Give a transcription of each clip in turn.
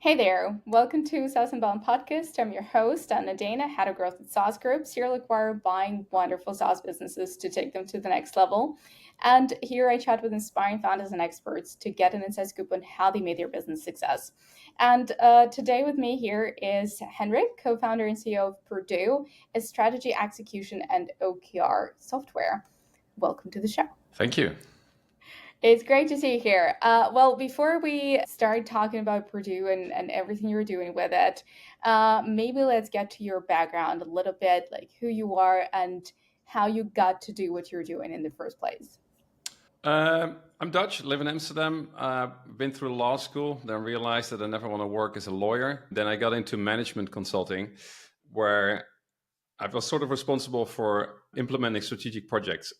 Hey there, welcome to saas.unbound podcast. I'm your host, Nadeina, head of growth at Saas Group. Here, look, we're buying wonderful SaaS businesses to take them to the next level. And here I chat with inspiring founders and experts to get an inside scoop on how they made their business success. And today with me here is Henrik, co-founder and CEO of Perdoo, a strategy, execution, and OKR software. Welcome to the show. Thank you. It's great to see you here. Before we start talking about Purdue and everything you're doing with it, maybe let's get to your background a little bit, like who you are and how you got to do what you're doing in the first place. I'm Dutch, live in Amsterdam. Been through law school, then realized that I never want to work as a lawyer. Then I got into management consulting, where I was sort of responsible for implementing strategic projects.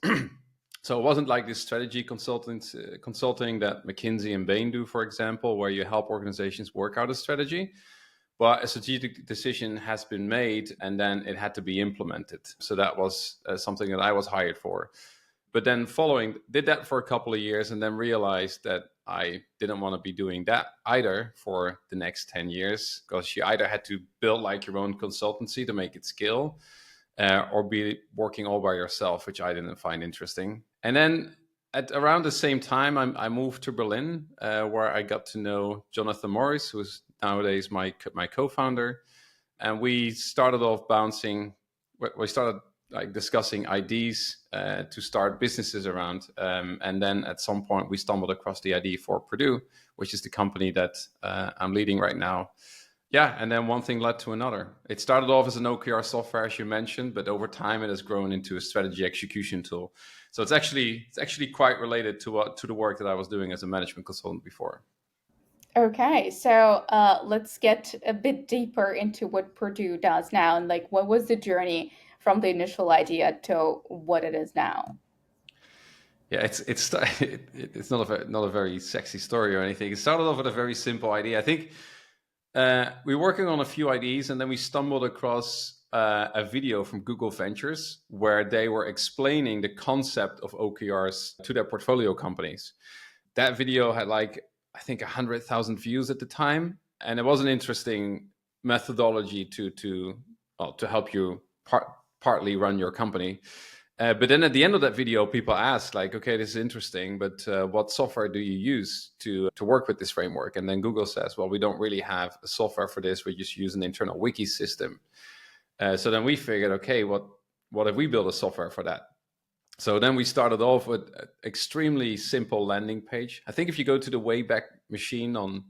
So it wasn't like this strategy consulting that McKinsey and Bain do, for example, where you help organizations work out a strategy. But a strategic decision has been made and then it had to be implemented. So that was something that I was hired for. But then did that for a couple of years and then realized that I didn't want to be doing that either for the next 10 years, because you either had to build like your own consultancy to make it scale, or be working all by yourself, which I didn't find interesting. And then at around the same time, I moved to Berlin, where I got to know Jonathan Morris, who's nowadays my co-founder. And we started off bouncing. We started like discussing ideas to start businesses around. And then at some point, we stumbled across the idea for Perdoo, which is the company that I'm leading right now. Yeah, and then one thing led to another. It started off as an OKR software, as you mentioned, but over time it has grown into a strategy execution tool. So it's actually quite related to the work that I was doing as a management consultant before. Okay, so let's get a bit deeper into what Purdue does now and like what was the journey from the initial idea to what it is now? Yeah, it's not a very sexy story or anything. It started off with a very simple idea. I think we were working on a few ideas, and then we stumbled across a video from Google Ventures where they were explaining the concept of OKRs to their portfolio companies. That video had I think 100,000 views at the time, and it was an interesting methodology to help you partly run your company. But then at the end of that video, people asked like, okay, this is interesting, but what software do you use to work with this framework? And then Google says, well, we don't really have a software for this. We just use an internal wiki system. So then we figured, okay, what if we build a software for that? So then we started off with an extremely simple landing page. I think if you go to the Wayback Machine on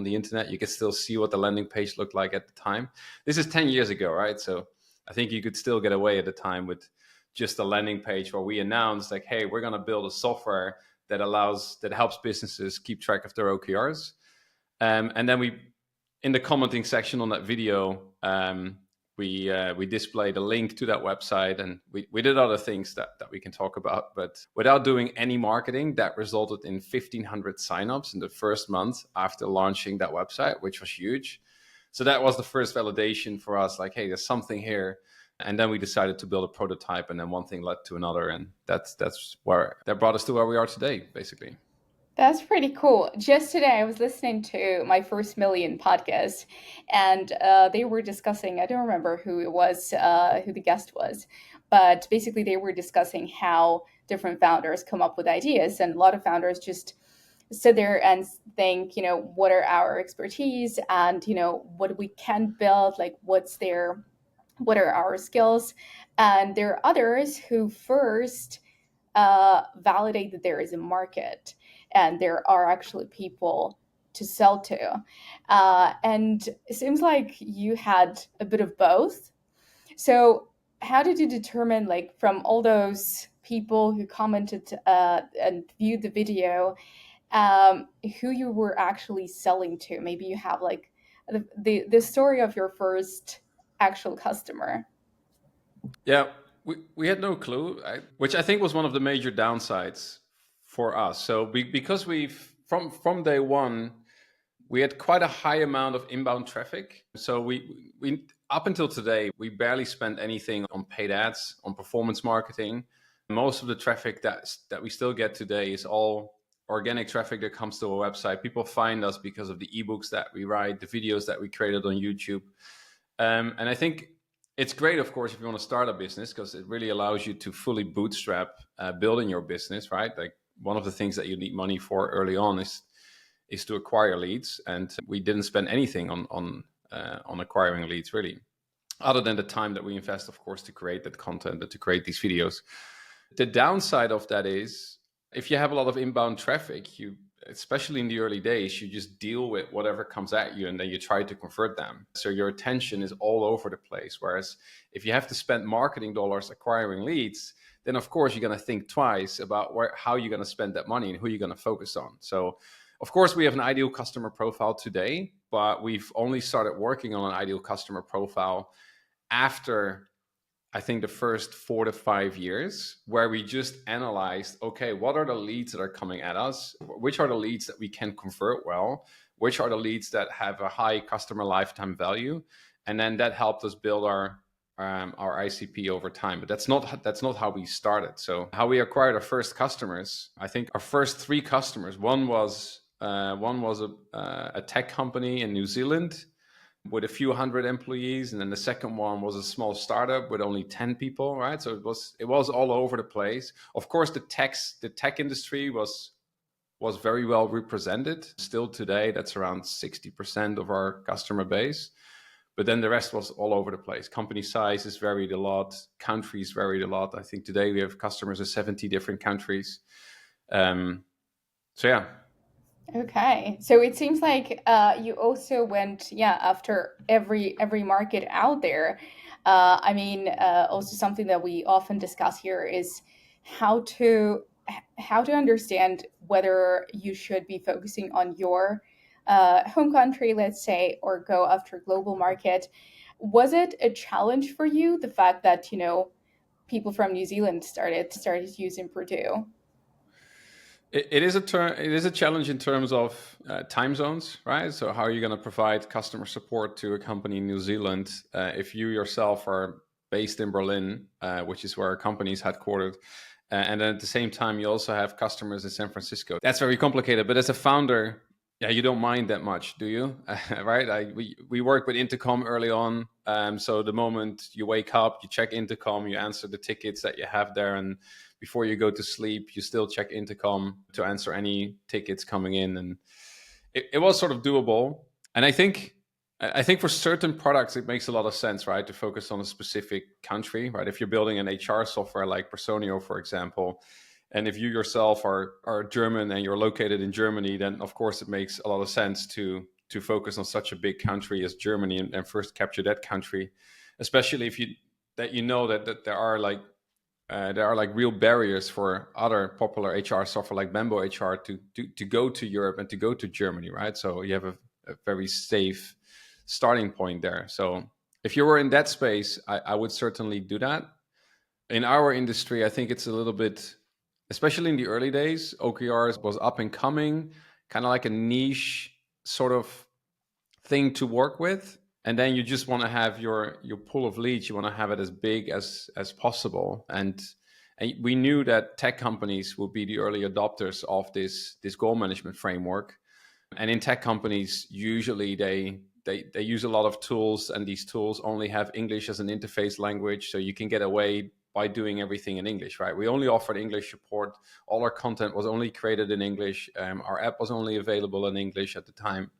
the internet, you can still see what the landing page looked like at the time. This is 10 years ago, right? So I think you could still get away at the time with just a landing page where we announced like, hey, we're going to build a software that helps businesses keep track of their OKRs. And then in the commenting section on that video, we displayed a link to that website, and we did other things that we can talk about. But without doing any marketing, that resulted in 1,500 signups in the first month after launching that website, which was huge. So that was the first validation for us, like, hey, there's something here. And then we decided to build a prototype, and then one thing led to another, and that brought us to where we are today, basically. That's pretty cool. Just today, I was listening to my first million podcast, and they were discussing. I don't remember who it was, who the guest was, but basically they were discussing how different founders come up with ideas, and a lot of founders just sit there and think, what are our expertise, and what we can build, like what are our skills, and there are others who first validate that there is a market and there are actually people to sell to. And it seems like you had a bit of both. So, how did you determine, like, from all those people who commented and viewed the video, who you were actually selling to? Maybe you have like the story of your first actual customer. Yeah, we had no clue, which I think was one of the major downsides for us. So because we've from day one, we had quite a high amount of inbound traffic. So we up until today, we barely spent anything on paid ads, on performance marketing. Most of the traffic that we still get today is all organic traffic that comes to our website. People find us because of the ebooks that we write, the videos that we created on YouTube. And I think it's great, of course, if you want to start a business, because it really allows you to fully bootstrap building your business, right? Like one of the things that you need money for early on is to acquire leads, and we didn't spend anything on acquiring leads really, other than the time that we invest, of course, to create that content and to create these videos. The downside of that is if you have a lot of inbound traffic, you, especially in the early days, you just deal with whatever comes at you and then you try to convert them. So your attention is all over the place. Whereas if you have to spend marketing dollars acquiring leads, then of course you're going to think twice about how you're going to spend that money and who you're going to focus on. So of course we have an ideal customer profile today, but we've only started working on an ideal customer profile after, I think, the first 4 to 5 years, where we just analyzed, okay, what are the leads that are coming at us? Which are the leads that we can convert well? Which are the leads that have a high customer lifetime value? And then that helped us build our ICP over time. But that's not how we started. So how we acquired our first customers, I think our first 3 customers, one was a tech company in New Zealand with a few hundred employees, and then the second one was a small startup with only 10 people, right? So it was all over the place. Of course, the tech industry was very well represented. Still today, that's around 60% of our customer base. But then the rest was all over the place. Company sizes varied a lot. Countries varied a lot. I think today we have customers in 70 different countries. So yeah. Okay, so it seems like you also went, yeah, after every market out there. I mean, also something that we often discuss here is how to how to understand whether you should be focusing on your home country, let's say, or go after global market. Was it a challenge for you, the fact that, you know, people from New Zealand started using Perdoo? It is a challenge in terms of time zones, right? So how are you going to provide customer support to a company in New Zealand if you yourself are based in Berlin, which is where our company is headquartered, and then at the same time you also have customers in San Francisco? That's very complicated. But as a founder, yeah, you don't mind that much, do you? Right? We work with Intercom early on. So the moment you wake up, you check Intercom, you answer the tickets that you have there, and before you go to sleep, you still check Intercom to answer any tickets coming in. And it was sort of doable. And I think for certain products, it makes a lot of sense, right, to focus on a specific country, right? If you're building an HR software like Personio, for example, and if you yourself are German and you're located in Germany, then of course it makes a lot of sense to focus on such a big country as Germany and first capture that country, especially if you know that there are like real barriers for other popular HR software like Bamboo HR to go to Europe and to go to Germany, right? So you have a very safe starting point there. So if you were in that space, I would certainly do that. In our industry, I think it's a little bit, especially in the early days, OKRs was up and coming, kind of like a niche sort of thing to work with. And then you just want to have your pool of leads, you want to have it as big as possible. And we knew that tech companies would be the early adopters of this goal management framework. And in tech companies, usually they use a lot of tools, and these tools only have English as an interface language, so you can get away by doing everything in English, right? We only offered English support. All our content was only created in English. Our app was only available in English at the time.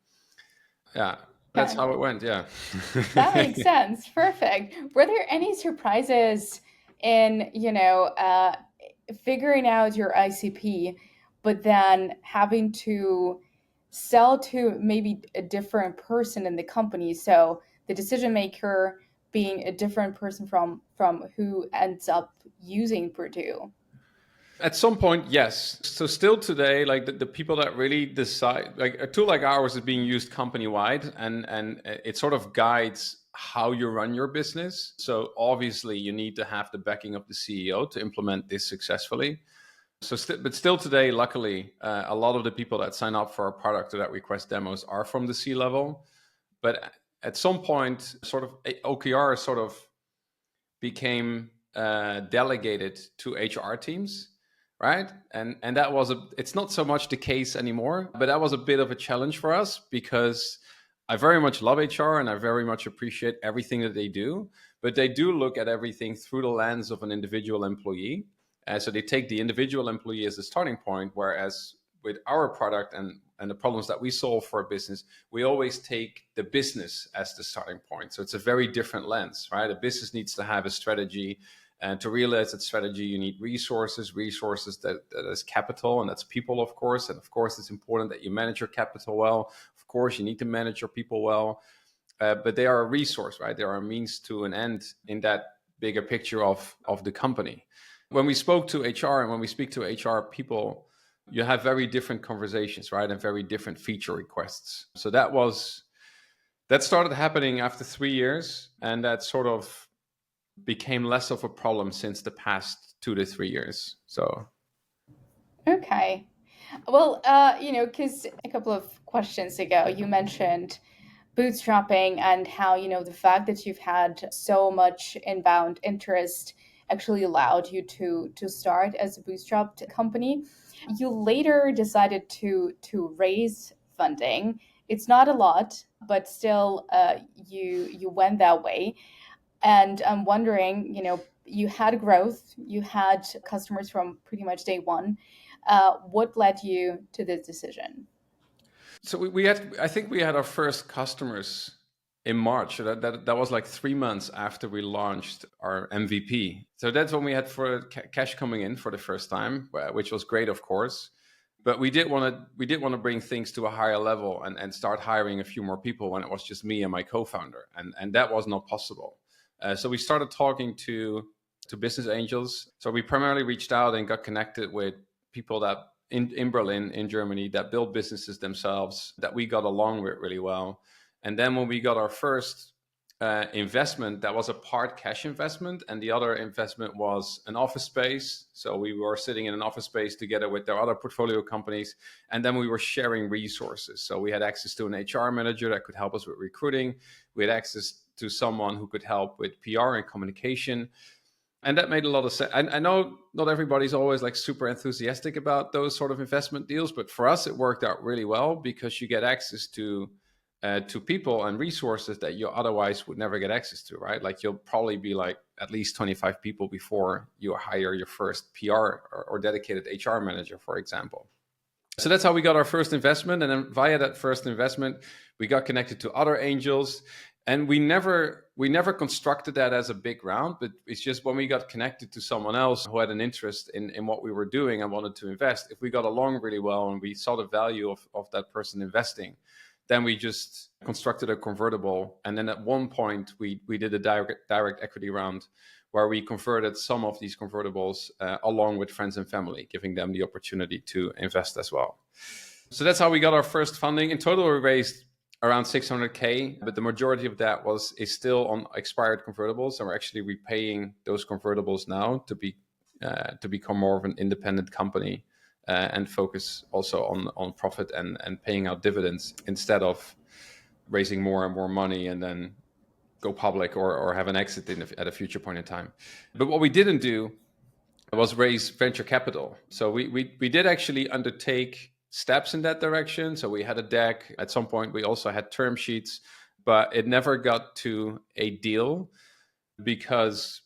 Yeah, that's Okay. how it went. Yeah. That makes sense. Perfect. Were there any surprises in, you know, figuring out your ICP, but then having to sell to maybe a different person in the company? So the decision maker being a different person from who ends up using Purdue. At some point, yes. So still today, like the people that really decide, like a tool like ours is being used company wide, and it sort of guides how you run your business. So obviously you need to have the backing of the CEO to implement this successfully. So, but still today, luckily, a lot of the people that sign up for our product or that request demos are from the C-level. But at some point, sort of OKR sort of became delegated to HR teams, right? And that was it's not so much the case anymore, but that was a bit of a challenge for us because I very much love HR and I very much appreciate everything that they do, but they do look at everything through the lens of an individual employee. So they take the individual employee as a starting point, whereas with our product and the problems that we solve for a business, we always take the business as the starting point. So it's a very different lens, right? A business needs to have a strategy, and to realize that strategy, you need resources that is capital, and that's people, of course. And of course, it's important that you manage your capital well. Of course, you need to manage your people well. But they are a resource, right? They are a means to an end in that bigger picture of the company. When we spoke to HR and when we speak to HR people, you have very different conversations, right? And very different feature requests. So that started happening after 3 years, and that sort of became less of a problem since the past 2 to 3 years. So Okay. Well, because a couple of questions ago, you mentioned bootstrapping and how, the fact that you've had so much inbound interest actually allowed you to start as a bootstrapped company. You later decided to raise funding. It's not a lot, but still, you went that way. And I'm wondering, you had growth, you had customers from pretty much day one. What led you to this decision? so we had, I think we had our first customers in March. So that was like 3 months after we launched our MVP. So that's when we had for cash coming in for the first time, which was great, of course. But we did want to bring things to a higher level and start hiring a few more people when it was just me and my co-founder, and that was not possible. So we started talking to business angels. So we primarily reached out and got connected with people that in Berlin, in Germany, that build businesses themselves that we got along with really well. And then when we got our first investment, that was a part cash investment, and the other investment was an office space. So we were sitting in an office space together with their other portfolio companies, and then we were sharing resources. So we had access to an HR manager that could help us with recruiting. We had access to someone who could help with PR and communication. And that made a lot of sense. I know not everybody's always like super enthusiastic about those sort of investment deals, but for us it worked out really well because you get access to people and resources that you otherwise would never get access to, right? Like you'll probably be like at least 25 people before you hire your first PR or dedicated HR manager, for example. So that's how we got our first investment. And then via that first investment, we got connected to other angels. And we never constructed that as a big round, but it's just when we got connected to someone else who had an interest in what we were doing and wanted to invest, if we got along really well and we saw the value of that person investing, then we just constructed a convertible. And then at one point, we did a direct equity round where we converted some of these convertibles along with friends and family, giving them the opportunity to invest as well. So that's how we got our first funding. In total, we raised around 600K, but the majority of that is still on expired convertibles, and we're actually repaying those convertibles now to become more of an independent company and focus also on profit and paying out dividends instead of raising more and more money and then go public or have an exit at a future point in time. But what we didn't do was raise venture capital. So we did actually undertake steps in that direction. So we had a deck. At some point, we also had term sheets, but it never got to a deal because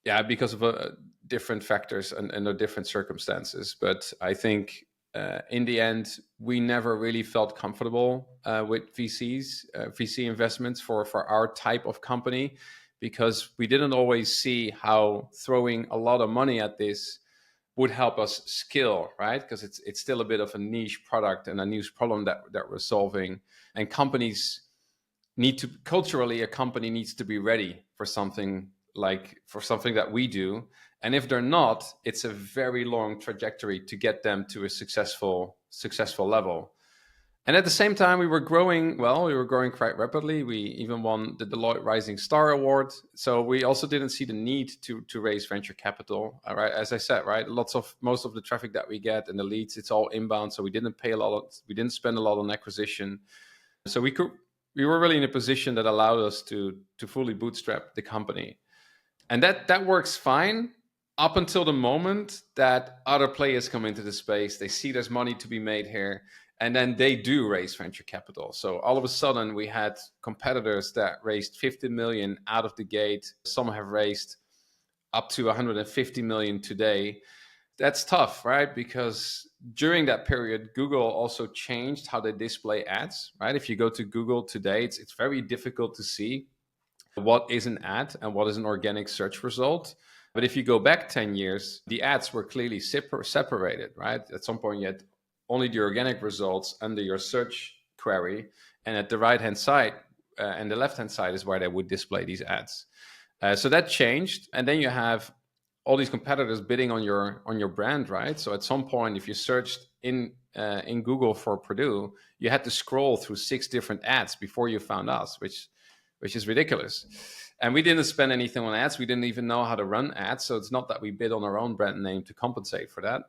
of different factors and the different circumstances. But I think in the end, we never really felt comfortable with VC investments for our type of company, because we didn't always see how throwing a lot of money at this would help us scale, right? Because it's still a bit of a niche product and a niche problem that we're solving. And companies culturally, a company needs to be ready for something that we do. And if they're not, it's a very long trajectory to get them to a successful level. And at the same time, we were growing quite rapidly. We even won the Deloitte Rising Star Award. So we also didn't see the need to raise venture capital. Right? As I said, right, most of the traffic that we get and the leads, it's all inbound. So we didn't spend a lot on acquisition. So we were really in a position that allowed us to fully bootstrap the company. And that works fine. up until the moment that other players come into the space, they see there's money to be made here, and then they do raise venture capital. So all of a sudden, we had competitors that raised 50 million out of the gate. Some have raised up to 150 million today. That's tough, right? Because during that period, Google also changed how they display ads, right? If you go to Google today, it's very difficult to see what is an ad and what is an organic search result. But if you go back 10 years, the ads were clearly separated, right? At some point, you had only the organic results under your search query. And at the right-hand side and the left-hand side is where they would display these ads. So that changed. And then you have all these competitors bidding on your brand, right? So at some point, if you searched in Google for Perdoo, you had to scroll through 6 different ads before you found us, which is ridiculous. And we didn't spend anything on ads. We didn't even know how to run ads. So it's not that we bid on our own brand name to compensate for that.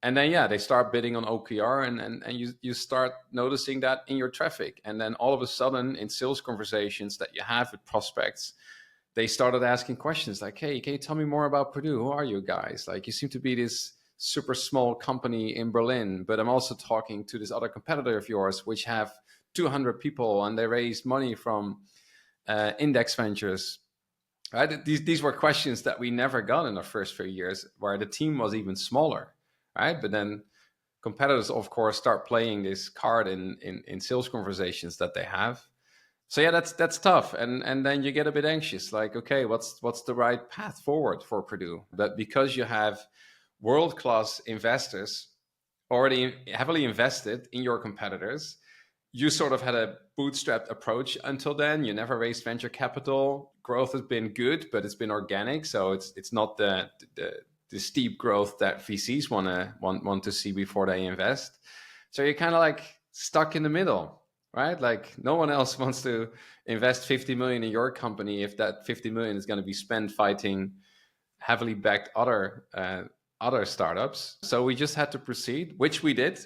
And then, yeah, they start bidding on OKR, and you start noticing that in your traffic. And then all of a sudden, in sales conversations that you have with prospects, they started asking questions like, hey, can you tell me more about Perdoo? Who are you guys? Like, you seem to be this super small company in Berlin, but I'm also talking to this other competitor of yours, which have 200 people, and they raised money from index ventures. Right? These were questions that we never got in the first few years, where the team was even smaller, right? But then competitors, of course, start playing this card in sales conversations that they have. So yeah, that's tough, and then you get a bit anxious, like, okay, what's the right path forward for Perdoo? But because you have world-class investors already heavily invested in your competitors, you sort of had a bootstrapped approach until then. You never raised venture capital. Growth has been good, but it's been organic, so it's not the steep growth that VCs want to see before they invest. So you're kind of like stuck in the middle, right? Like, no one else wants to invest 50 million in your company if that 50 million is going to be spent fighting heavily backed other startups. So we just had to proceed, which we did.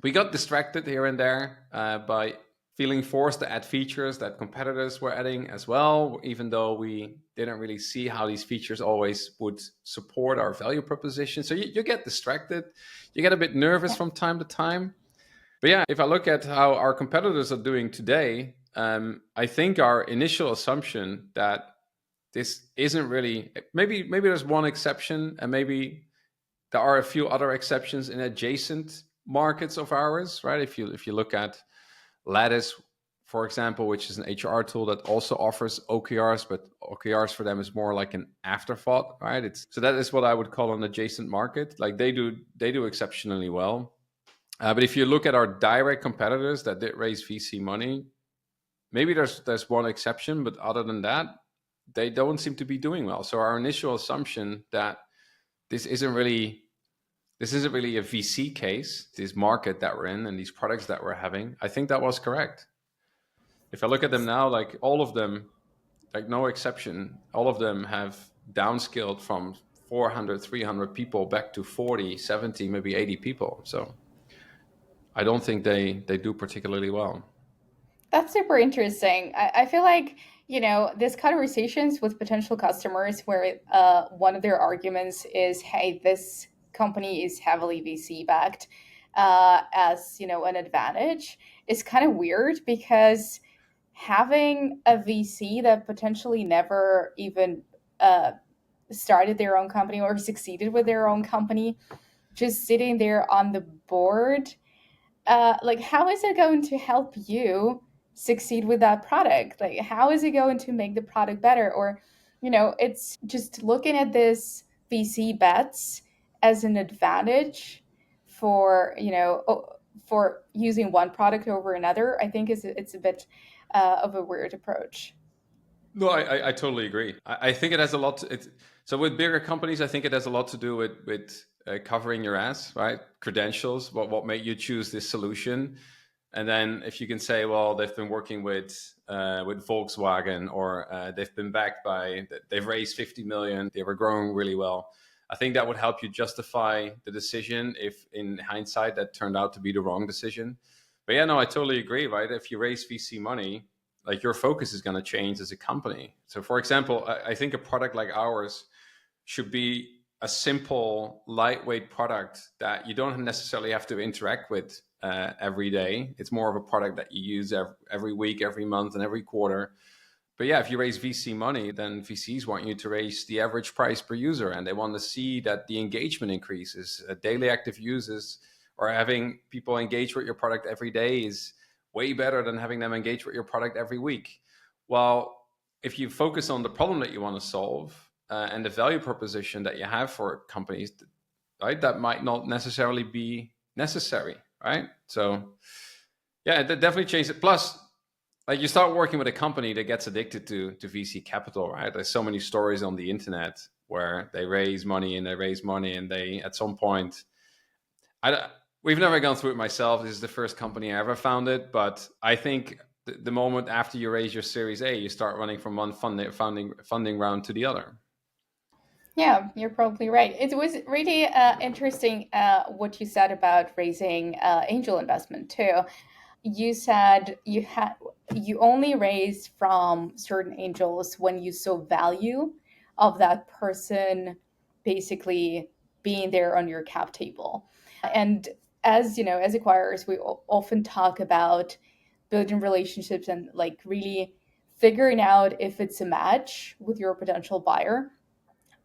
We got distracted here and there by feeling forced to add features that competitors were adding as well, even though we didn't really see how these features always would support our value proposition. So you get distracted, you get a bit nervous from time to time. But yeah, if I look at how our competitors are doing today, I think our initial assumption that this isn't really, maybe there's one exception, and maybe there are a few other exceptions in adjacent markets of ours, right? If you look at Lattice, for example, which is an HR tool that also offers OKRs, but OKRs for them is more like an afterthought, right? So that is what I would call an adjacent market. Like, they do exceptionally well. But if you look at our direct competitors that did raise VC money, maybe there's one exception, but other than that, they don't seem to be doing well. So our initial assumption that this isn't really a VC case, this market that we're in and these products that we're having, I think that was correct. If I look at them now, like, all of them, like, no exception, all of them have downscaled from 400, 300 people back to 40, 70, maybe 80 people. So I don't think they do particularly well. That's super interesting. I feel like, these conversations with potential customers where one of their arguments is, hey, this company is heavily VC backed as, an advantage is kind of weird, because having a VC that potentially never even uh, started their own company or succeeded with their own company, just sitting there on the board, like, how is it going to help you succeed with that product? Like, how is it going to make the product better? Or, it's just looking at this VC bets as an advantage for, for using one product over another. I think it's a bit of a weird approach. No, I totally agree. I think it has a lot so with bigger companies, I think it has a lot to do with covering your ass, right? Credentials, what made you choose this solution. And then if you can say, well, they've been working with Volkswagen, or they've been backed by, they've raised 50 million, they were growing really well. I think that would help you justify the decision if in hindsight that turned out to be the wrong decision. But yeah, no, I totally agree, right? If you raise VC money, like, your focus is going to change as a company. So for example, I think a product like ours should be a simple, lightweight product that you don't necessarily have to interact with every day. It's more of a product that you use every week, every month, and every quarter. But yeah, if you raise VC money, then VCs want you to raise the average price per user, and they want to see that the engagement increases. Daily active users or having people engage with your product every day is way better than having them engage with your product every week. Well, if you focus on the problem that you want to solve and the value proposition that you have for companies, right, that might not necessarily be necessary, right? So yeah, that definitely changed it. Plus, like, you start working with a company that gets addicted to VC capital, right? There's so many stories on the internet where they raise money and they at some point, we've never gone through it myself. This is the first company I ever founded, but I think the moment after you raise your Series A, you start running from one funding round to the other. Yeah, you're probably right. It was really interesting what you said about raising angel investment too. You said you only raise from certain angels when you saw value of that person basically being there on your cap table. And as you know, as acquirers, we often talk about building relationships and like really figuring out if it's a match with your potential buyer.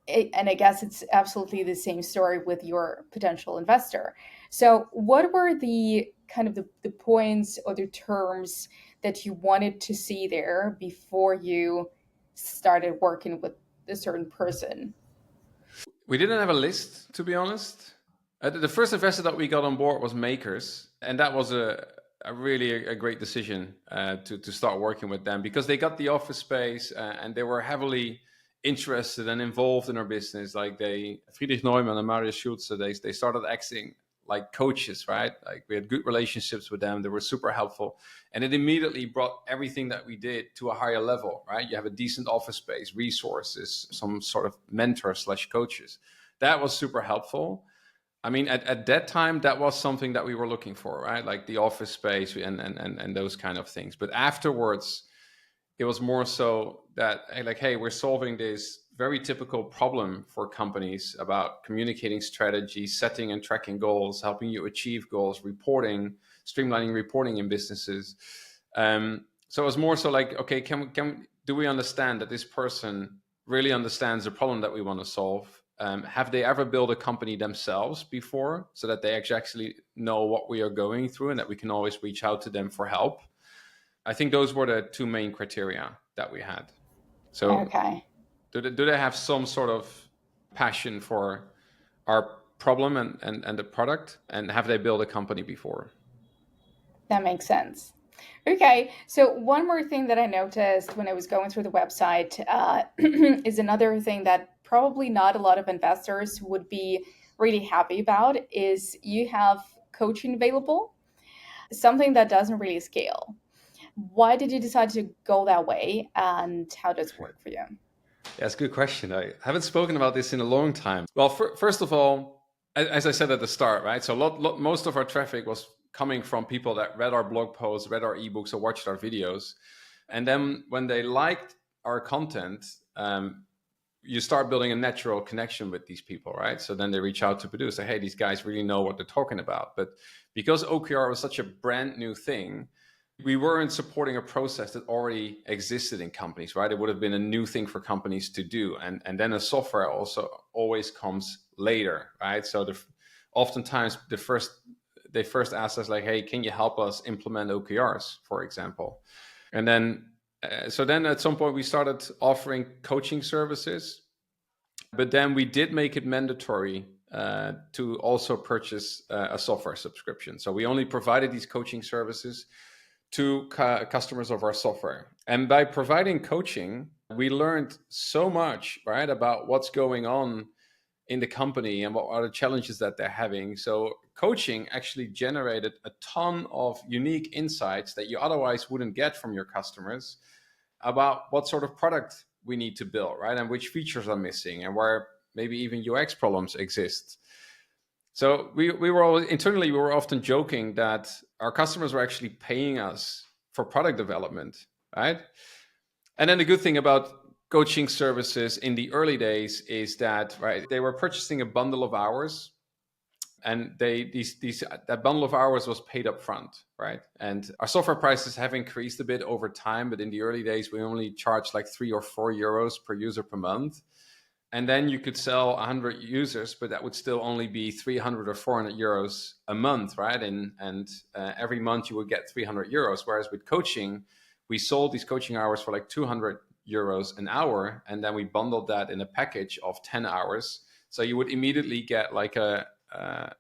And I guess it's absolutely the same story with your potential investor. So, what were the kind of the points or the terms that you wanted to see there before you started working with a certain person? We didn't have a list, to be honest. The first investor that we got on board was Makers, and that was a really a great decision to start working with them, because they got the office space and they were heavily interested and involved in our business. Like Friedrich Neumann and Marius Schulze, they started acting like coaches, right? Like, we had good relationships with them. They were super helpful. And it immediately brought everything that we did to a higher level, right? You have a decent office space, resources, some sort of mentor/coaches. That was super helpful. I mean, at that time, that was something that we were looking for, right? Like the office space and those kind of things. But afterwards, it was more so that, hey, we're solving this very typical problem for companies about communicating strategy, setting and tracking goals, helping you achieve goals, reporting, streamlining reporting in businesses. So it was more so like, okay, do we understand that this person really understands the problem that we want to solve? Have they ever built a company themselves before, so that they actually know what we are going through and that we can always reach out to them for help? I think those were the two main criteria that we had. So Okay. do they have some sort of passion for our problem and the product, and have they built a company before? That makes sense. Okay, so one more thing that I noticed when I was going through the website is another thing that probably not a lot of investors would be really happy about is you have coaching available, something that doesn't really scale. Why did you decide to go that way, and how does it work for you? That's a good question. I haven't spoken about this in a long time. Well, first of all, as I said at the start, right? So most of our traffic was coming from people that read our blog posts, read our ebooks, or watched our videos. And then when they liked our content, you start building a natural connection with these people, right? So then they reach out to Perdoo, say, hey, these guys really know what they're talking about. But because OKR was such a brand new thing, we weren't supporting a process that already existed in companies, right? It would have been a new thing for companies to do. And then a software also always comes later, right? So oftentimes they first ask us like, hey, can you help us implement OKRs, for example? And then, so then at some point we started offering coaching services, but then we did make it mandatory to also purchase a software subscription. So we only provided these coaching services to customers of our software. And by providing coaching, we learned so much, right, about what's going on in the company and what are the challenges that they're having. So coaching actually generated a ton of unique insights that you otherwise wouldn't get from your customers about what sort of product we need to build, right, and which features are missing and where maybe even UX problems exist. So we were internally, we were often joking that our customers were actually paying us for product development, right? And then the good thing about coaching services in the early days is that, right, they were purchasing a bundle of hours, and that bundle of hours was paid up front, right? And our software prices have increased a bit over time, but in the early days we only charged like 3 or 4 euros per user per month. And then you could sell 100 users, but that would still only be 300 or 400 euros a month, right? And every month you would get 300 euros. Whereas with coaching, we sold these coaching hours for like 200 euros an hour, and then we bundled that in a package of 10 hours. So you would immediately get like a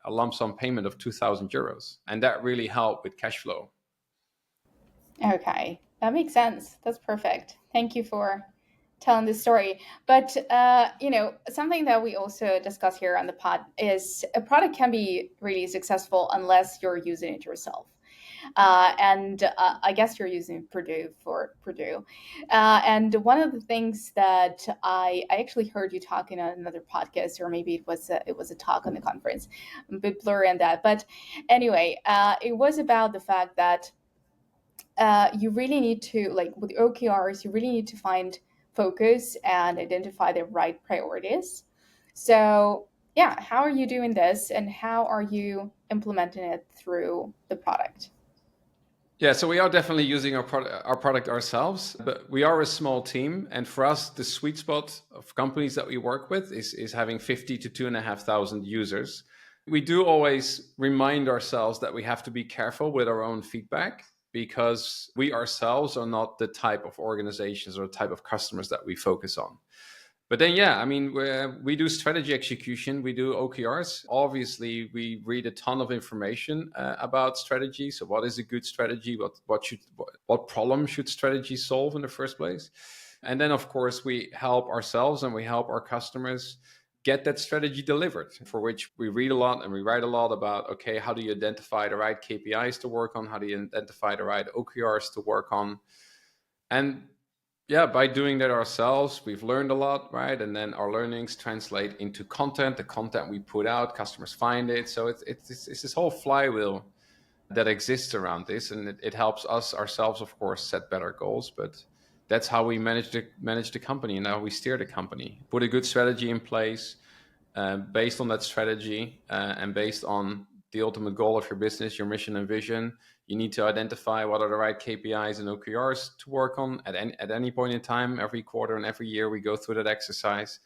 lump sum payment of 2,000 euros, and that really helped with cash flow. Okay, that makes sense. That's perfect. Thank you for telling this story. But something that we also discuss here on the pod is a product can be really successful unless you're using it yourself. And I guess you're using Perdoo for Perdoo. And one of the things that I actually heard you talking on another podcast, or maybe it was a talk on the conference. I'm a bit blurry on that, but anyway, it was about the fact that you really need to, like with OKRs, you really need to find focus and identify the right priorities. So yeah, how are you doing this, and how are you implementing it through the product? Yeah, so we are definitely using our product ourselves, but we are a small team. And for us, the sweet spot of companies that we work with is having 50 to 2,500 users. We do always remind ourselves that we have to be careful with our own feedback, because we ourselves are not the type of organizations or type of customers that we focus on. But then, yeah, I mean, we do strategy execution, we do OKRs. Obviously, we read a ton of information about strategy. So, what is a good strategy? What problem should strategy solve in the first place? And then, of course, we help ourselves and we help our customers get that strategy delivered. For which we read a lot and we write a lot about. Okay, how do you identify the right KPIs to work on? How do you identify the right OKRs to work on? And yeah, by doing that ourselves, we've learned a lot, right? And then our learnings translate into content. The content we put out, customers find it. So it's this whole flywheel that exists around this, and it helps us ourselves, of course, set better goals. But that's how we manage the company, and how we steer the company. Put a good strategy in place, based on that strategy, and based on the ultimate goal of your business, your mission and vision. You need to identify what are the right KPIs and OKRs to work on at any point in time. Every quarter and every year, we go through that exercise.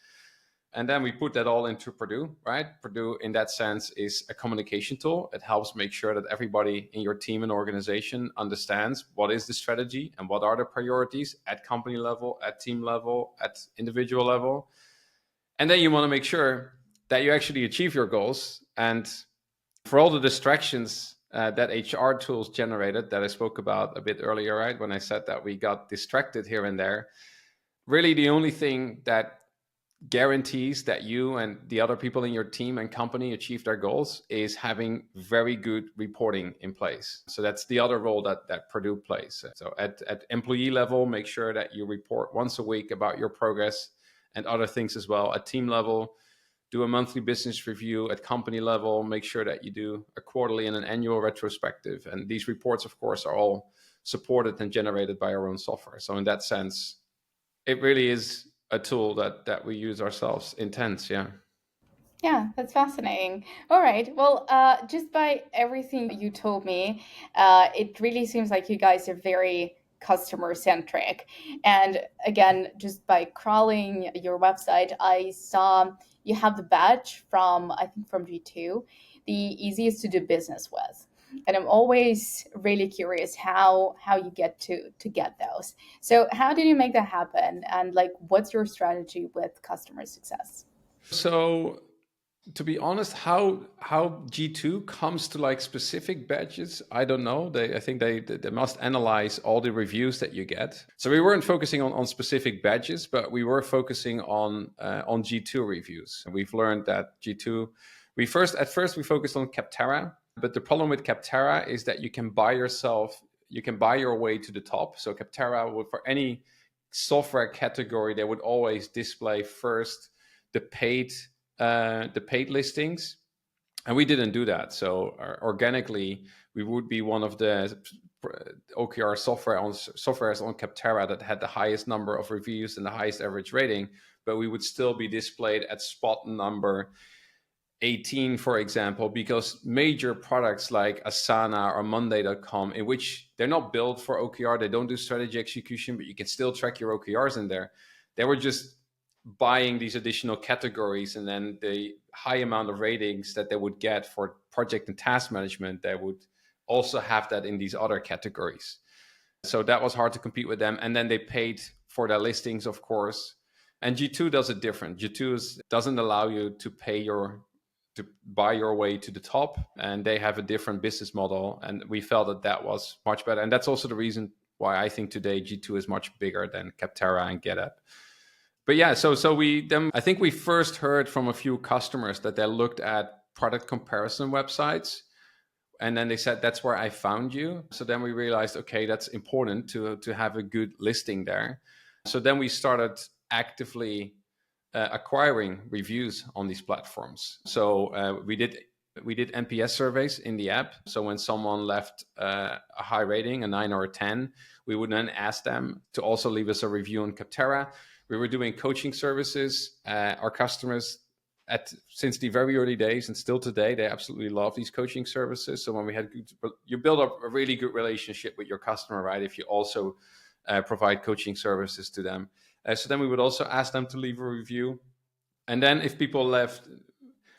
And then we put that all into Perdoo, right? Perdoo, in that sense, is a communication tool. It helps make sure that everybody in your team and organization understands what is the strategy and what are the priorities at company level, at team level, at individual level. And then you want to make sure that you actually achieve your goals. And for all the distractions that HR tools generated that I spoke about a bit earlier, right? When I said that we got distracted here and there, really the only thing that guarantees that you and the other people in your team and company achieve their goals is having very good reporting in place. So that's the other role that Perdoo plays. So at employee level, make sure that you report once a week about your progress and other things as well. At team level, do a monthly business review. At company level, make sure that you do a quarterly and an annual retrospective. And these reports, of course, are all supported and generated by our own software. So in that sense, it really is a tool that we use ourselves. Intense, yeah. Yeah, that's fascinating. All right. Well, just by everything you told me, it really seems like you guys are very customer centric. And again, just by crawling your website, I saw you have the badge from, I think, from G2, the easiest to do business with. And I'm always really curious how you get to get those. So how did you make that happen? And like, what's your strategy with customer success? So to be honest, how G2 comes to like specific badges, I don't know. I think they must analyze all the reviews that you get. So we weren't focusing on specific badges, but we were focusing on G2 reviews. And we've learned that G2, at first we focused on Capterra, but the problem with Capterra is that you can buy your way to the top. So Capterra would, for any software category, they would always display first the paid listings, and we didn't do that. So organically, we would be one of the OKR softwares on Capterra that had the highest number of reviews and the highest average rating, but we would still be displayed at spot number 18, for example, because major products like Asana or Monday.com, in which they're not built for OKR, they don't do strategy execution, but you can still track your OKRs in there. They were just buying these additional categories, and then the high amount of ratings that they would get for project and task management, they would also have that in these other categories. So that was hard to compete with them. And then they paid for their listings, of course. And G2 does it different. G2 doesn't allow you to buy your way to the top, and they have a different business model. And we felt that was much better. And that's also the reason why I think today G2 is much bigger than Capterra and GetUp. But yeah, so I think we first heard from a few customers that they looked at product comparison websites, and then they said, that's where I found you. So then we realized, okay, that's important to have a good listing there. So then we started actively acquiring reviews on these platforms. So we did NPS surveys in the app. So when someone left a high rating, a 9 or a 10, we would then ask them to also leave us a review on Capterra. We were doing coaching services. Our customers, since the very early days and still today, they absolutely love these coaching services. So when you build up a really good relationship with your customer, right? If you also provide coaching services to them. So then we would also ask them to leave a review. And then if people left,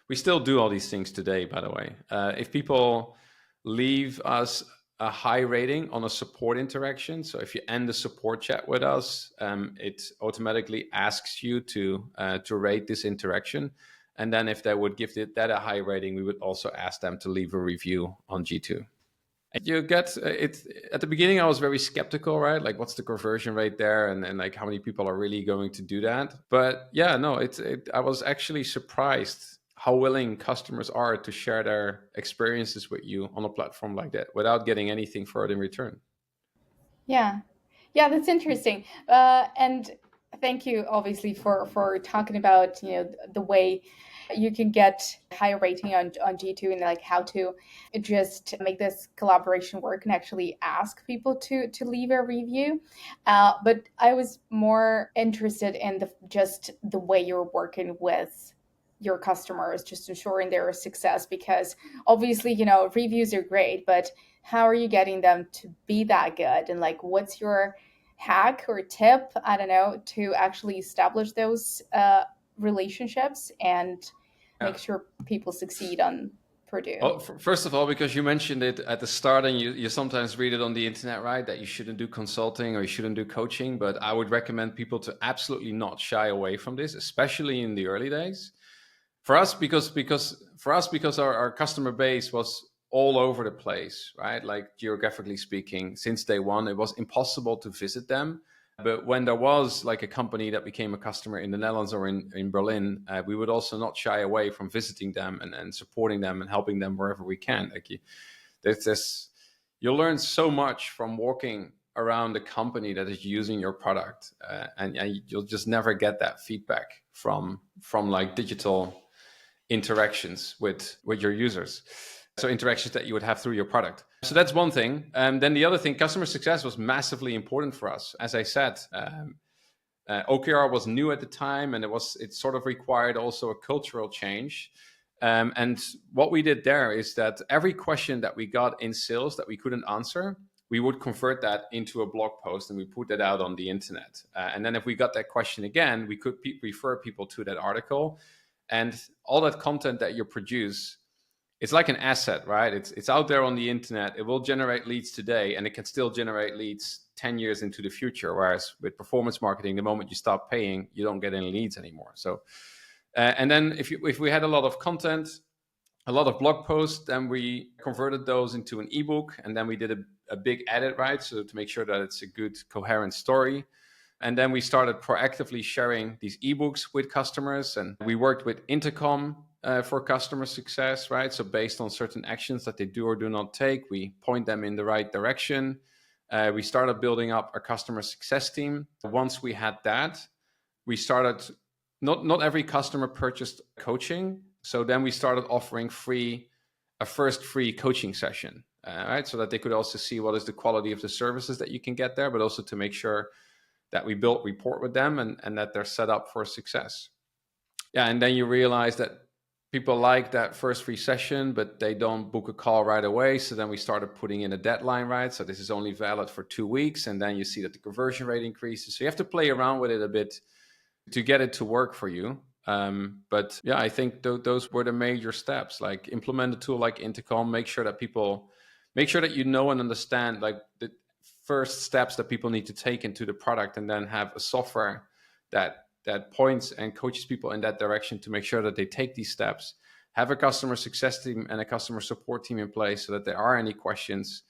we still do all these things today, by the way. If people leave us a high rating on a support interaction, so if you end the support chat with us, it automatically asks you to rate this interaction. And then if they would give that a high rating, we would also ask them to leave a review on G2. You get it at the beginning. I was very skeptical, right? Like, what's the conversion rate there, and like how many people are really going to do that? But yeah, no, I was actually surprised how willing customers are to share their experiences with you on a platform like that without getting anything for it in return. Yeah, yeah, that's interesting. And thank you, obviously, for talking about the way you can get higher rating on G2, and like how to just make this collaboration work and actually ask people to leave a review. But I was more interested in just the way you're working with your customers, just ensuring their success, because obviously reviews are great, but how are you getting them to be that good? And like, what's your hack or tip, I don't know, to actually establish those relationships and make sure people succeed on Perdoo? Well, first of all, because you mentioned it at the start, and you sometimes read it on the internet, right, that you shouldn't do consulting or you shouldn't do coaching, but I would recommend people to absolutely not shy away from this, especially in the early days. For us, because our customer base was all over the place, right? Like, geographically speaking, since day one, it was impossible to visit them. But when there was like a company that became a customer in the Netherlands or in Berlin, we would also not shy away from visiting them and supporting them and helping them wherever we can. Like, you'll learn so much from walking around the company that is using your product, and you'll just never get that feedback from like digital interactions with your users. So interactions that you would have through your product. So that's one thing. Then the other thing, customer success was massively important for us. As I said, OKR was new at the time, and it sort of required also a cultural change. And what we did there is that every question that we got in sales that we couldn't answer, we would convert that into a blog post and we put that out on the internet. And then if we got that question again, we could refer people to that article. And all that content that you produce, it's like an asset, right? It's out there on the internet. It will generate leads today, and it can still generate leads 10 years into the future. Whereas with performance marketing, the moment you stop paying, you don't get any leads anymore. So, and then if we had a lot of content, a lot of blog posts, then we converted those into an ebook, and then we did a big edit, right? So to make sure that it's a good, coherent story. And then we started proactively sharing these ebooks with customers, and we worked with Intercom for customer success, right? So based on certain actions that they do or do not take, we point them in the right direction. We started building up our customer success team. Once we had that, we started, not every customer purchased coaching. So then we started offering free a first free coaching session, right? So that they could also see what is the quality of the services that you can get there, but also to make sure that we built rapport with them and that they're set up for success. Yeah, and then you realize that people like that first free session, but they don't book a call right away. So then we started putting in a deadline, right? So this is only valid for 2 weeks. And then you see that the conversion rate increases. So you have to play around with it a bit to get it to work for you. But yeah, I think those were the major steps. Like implement a tool like Intercom, make sure that you know and understand like the first steps that people need to take into the product, and then have a software that points and coaches people in that direction to make sure that they take these steps. Have a customer success team and a customer support team in place so that there are any questions,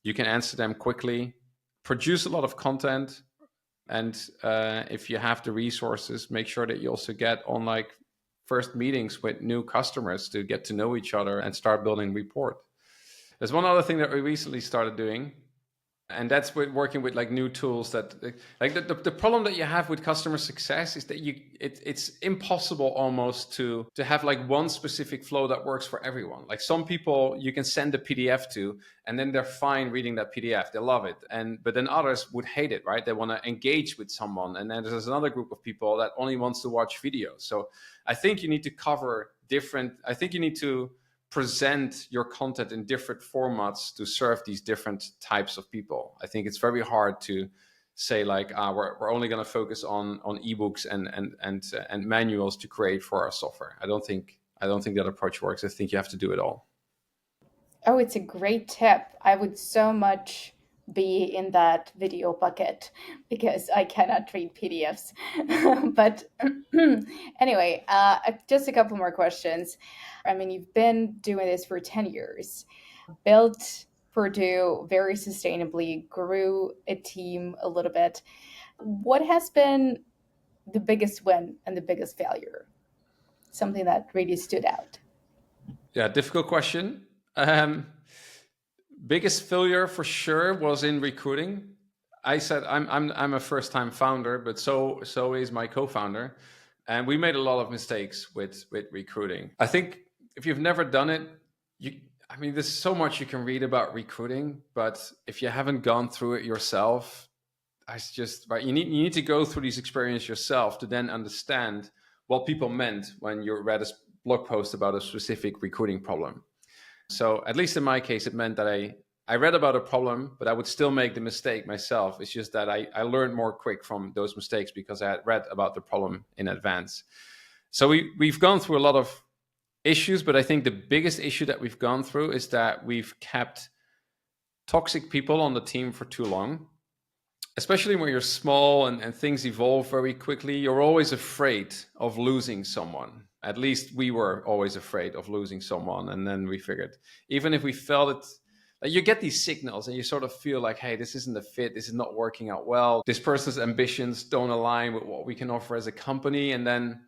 you can answer them quickly. Produce a lot of content, and if you have the resources, make sure that you also get on like first meetings with new customers to get to know each other and start building rapport. There's one other thing that we recently started doing, and that's with working with like new tools that like the problem that you have with customer success is that it's impossible almost to have like one specific flow that works for everyone. Like some people you can send a PDF to and then they're fine reading that PDF, they love it, but then others would hate it, right? They want to engage with someone, and then there's another group of people that only wants to watch videos. So I think you need to cover different, I think you need to present your content in different formats to serve these different types of people. I think it's very hard to say like we're only going to focus on ebooks and manuals to create for our software. I don't think that approach works. I think you have to do it all. Oh, it's a great tip. I would so much be in that video bucket because I cannot read PDFs. But anyway, just a couple more questions. I mean, you've been doing this for 10 years, built Perdoo very sustainably, grew a team a little bit. What has been the biggest win and the biggest failure? Something that really stood out. Yeah, difficult question. Biggest failure for sure was in recruiting. I said I'm a first time founder, but so is my co-founder, and we made a lot of mistakes with recruiting. I think if you've never done it, I mean, there's so much you can read about recruiting, but if you haven't gone through it yourself, it's just right. You need to go through these experiences yourself to then understand what people meant when you read a blog post about a specific recruiting problem. So at least in my case, it meant that I read about a problem, but I would still make the mistake myself. It's just that I learned more quick from those mistakes because I had read about the problem in advance. So we've gone through a lot of issues, but I think the biggest issue that we've gone through is that we've kept toxic people on the team for too long. Especially when you're small and things evolve very quickly, you're always afraid of losing someone. At least we were always afraid of losing someone. And then we figured, even if we felt it, like you get these signals and you sort of feel like, hey, this isn't a fit. This is not working out well. This person's ambitions don't align with what we can offer as a company. And then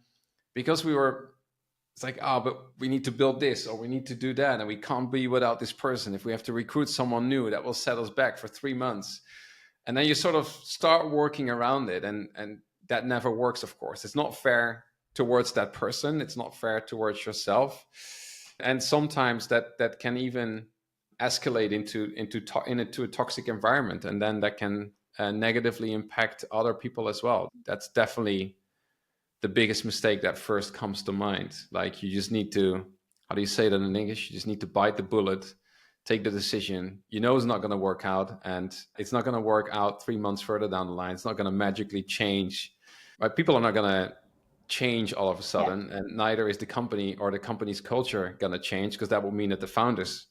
because it's like, but we need to build this or we need to do that. And we can't be without this person. If we have to recruit someone new, that will set us back for 3 months. And then you sort of start working around it, and that never works, of course. It's not fair towards that person. It's not fair towards yourself. And sometimes that can even escalate into a toxic environment, and then that can negatively impact other people as well. That's definitely the biggest mistake that first comes to mind. Like you just need to, how do you say that in English? You just need to bite the bullet, take the decision. You know it's not going to work out, and it's not going to work out 3 months further down the line. It's not going to magically change. Right? People are not going to change all of a sudden, and neither is the company or the company's culture going to change, because that would mean that the founders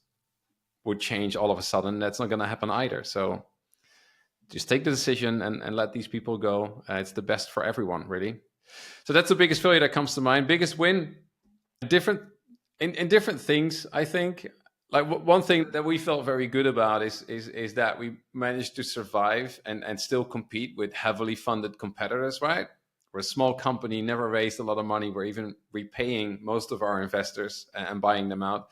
would change all of a sudden. That's not going to happen either. So just take the decision and let these people go. It's the best for everyone, really. So that's the biggest failure that comes to mind. Biggest win, different in different things, I think. Like one thing that we felt very good about is that we managed to survive and still compete with heavily funded competitors, right? We're a small company, never raised a lot of money. We're even repaying most of our investors and buying them out.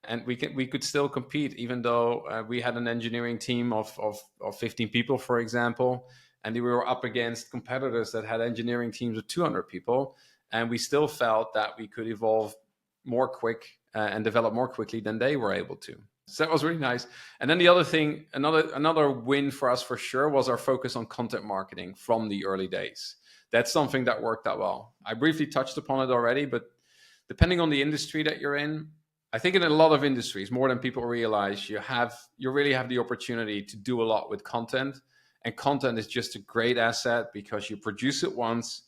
And we could still compete, even though we had an engineering team of 15 people, for example, and we were up against competitors that had engineering teams of 200 people. And we still felt that we could evolve more quick and develop more quickly than they were able to. So that was really nice. And then the other thing, another win for us for sure, was our focus on content marketing from the early days. That's something that worked out well. I briefly touched upon it already, but depending on the industry that you're in, I think in a lot of industries, more than people realize, you really have the opportunity to do a lot with content. And content is just a great asset because you produce it once,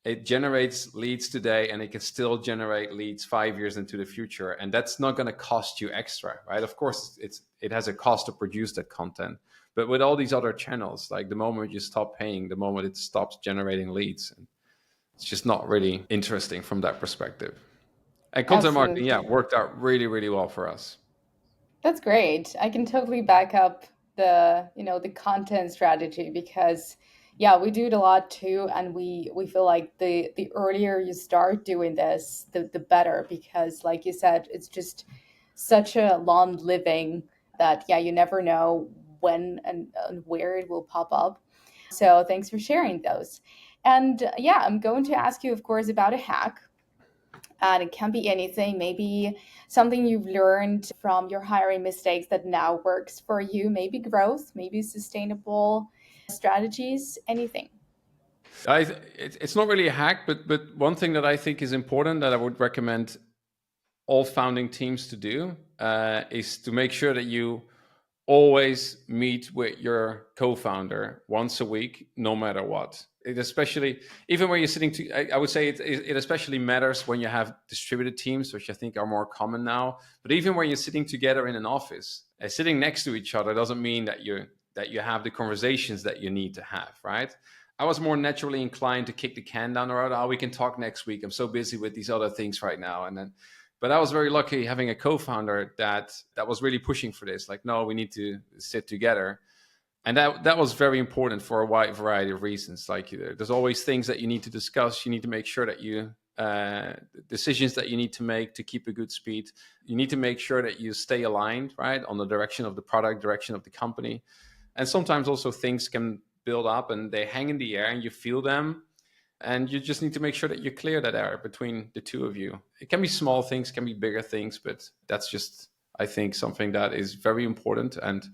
it generates leads today, and it can still generate leads 5 years into the future. And that's not going to cost you extra, right? Of course, it has a cost to produce that content. But with all these other channels, like the moment you stop paying, the moment it stops generating leads, it's just not really interesting from that perspective. And content marketing, yeah, Absolutely. worked out really, really well for us. That's great. I can totally back up the content strategy because yeah, we do it a lot too, and we feel like the earlier you start doing this, the better, because like you said, it's just such a long living that yeah, you never know when and where it will pop up. So thanks for sharing those. And yeah, I'm going to ask you, of course, about a hack, and it can be anything, maybe something you've learned from your hiring mistakes that now works for you, maybe growth, maybe sustainable strategies, anything. It's not really a hack, but one thing that I think is important that I would recommend all founding teams to do is to make sure that you always meet with your co-founder once a week, no matter what. It especially, even when you're sitting to, I would say it especially matters when you have distributed teams, which I think are more common now. But even when you're sitting together in an office, sitting next to each other doesn't mean that you have the conversations that you need to have, right? I was more naturally inclined to kick the can down the road. Oh, we can talk next week. I'm so busy with these other things right now. And then, but I was very lucky having a co-founder that was really pushing for this. Like, no, we need to sit together, and that was very important for a wide variety of reasons. Like, there's always things that you need to discuss. You need to make sure that you decisions that you need to make to keep a good speed. You need to make sure that you stay aligned, right, on the direction of the product, direction of the company, and sometimes also things can build up and they hang in the air and you feel them, and you just need to make sure that you clear that air between the two of you. It can be small things, can be bigger things, but that's just, I think, something that is very important. And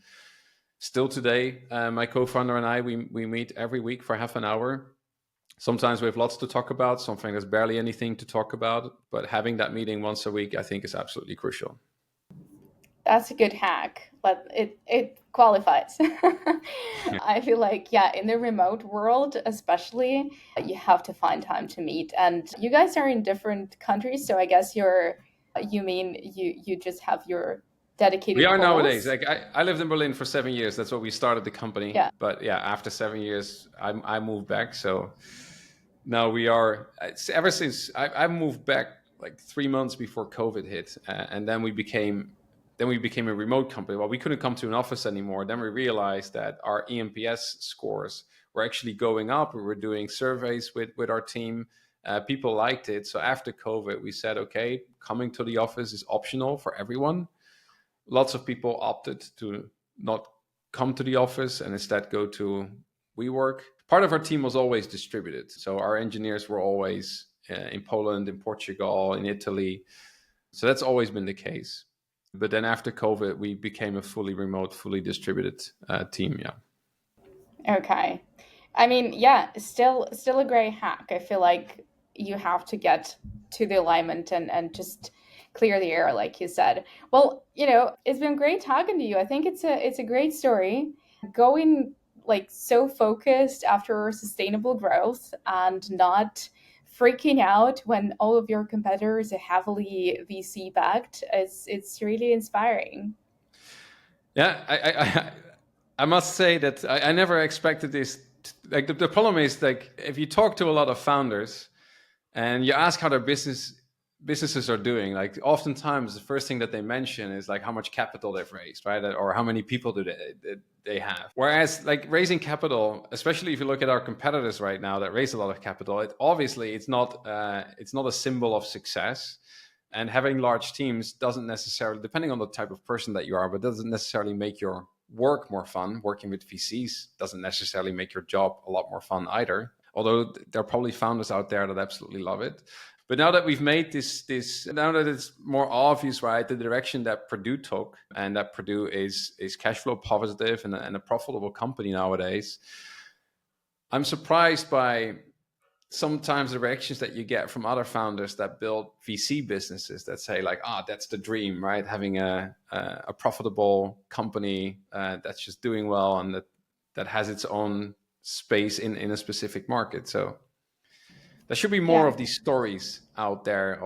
still today, my co-founder and I, we meet every week for half an hour. Sometimes we have lots to talk about, something there's barely anything to talk about, but having that meeting once a week, I think, is absolutely crucial. That's a good hack, but it qualifies. Yeah. I feel like yeah, in the remote world especially, you have to find time to meet. And you guys are in different countries, so I guess you mean you just have your We dedicated are nowadays. calls. Like, I lived in Berlin for 7 years. That's what we started the company. Yeah. But yeah, after 7 years, I moved back. So now we are. Ever since I moved back like 3 months before COVID hit, and then we became a remote company. Well, we couldn't come to an office anymore. Then we realized that our EMPS scores were actually going up. We were doing surveys with our team. People liked it. So after COVID, we said, okay, coming to the office is optional for everyone. Lots of people opted to not come to the office and instead go to WeWork. Part of our team was always distributed. So our engineers were always in Poland, in Portugal, in Italy. So that's always been the case. But then after COVID, we became a fully remote, fully distributed team. Yeah. Okay. I mean, yeah, still a great hack. I feel like you have to get to the alignment and just clear the air, like you said. Well, it's been great talking to you. I think it's a great story. Going like so focused after sustainable growth and not freaking out when all of your competitors are heavily VC backed. It's really inspiring. Yeah, I must say that I never expected this. Like, the problem is, like, if you talk to a lot of founders and you ask how their businesses are doing, like, oftentimes the first thing that they mention is like how much capital they've raised, right, or how many people do they have. Whereas, like, raising capital, especially if you look at our competitors right now that raise a lot of capital, it's not a symbol of success. And having large teams doesn't necessarily, depending on the type of person that you are, but doesn't necessarily make your work more fun. Working with VCs doesn't necessarily make your job a lot more fun either. Although there are probably founders out there that absolutely love it. But now that we've made this now that it's more obvious, right, the direction that Perdoo took, and that Perdoo is cash flow positive and a profitable company nowadays, I'm surprised by sometimes the reactions that you get from other founders that build VC businesses that say like, that's the dream, right? Having a profitable company that's just doing well and that has its own space in a specific market. So there should be more Yeah, of these stories out there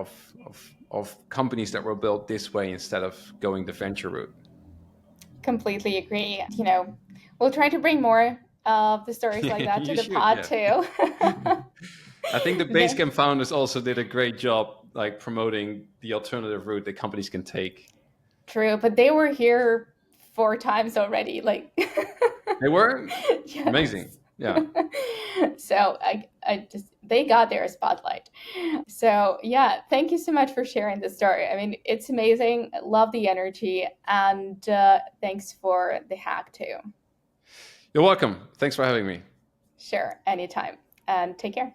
of companies that were built this way instead of going the venture route. completely agree. We'll try to bring more of the stories like that to You the should, pod yeah. too. I think the The- Basecamp founders also did a great job, like promoting the alternative route that companies can take. True, but they were here 4 times already. Like, They were amazing. yes. Yeah. So I just they got their spotlight. So yeah, thank you so much for sharing the story. I mean, it's amazing. I love the energy, and thanks for the hack too. You're welcome. Thanks for having me. Sure, anytime, and take care.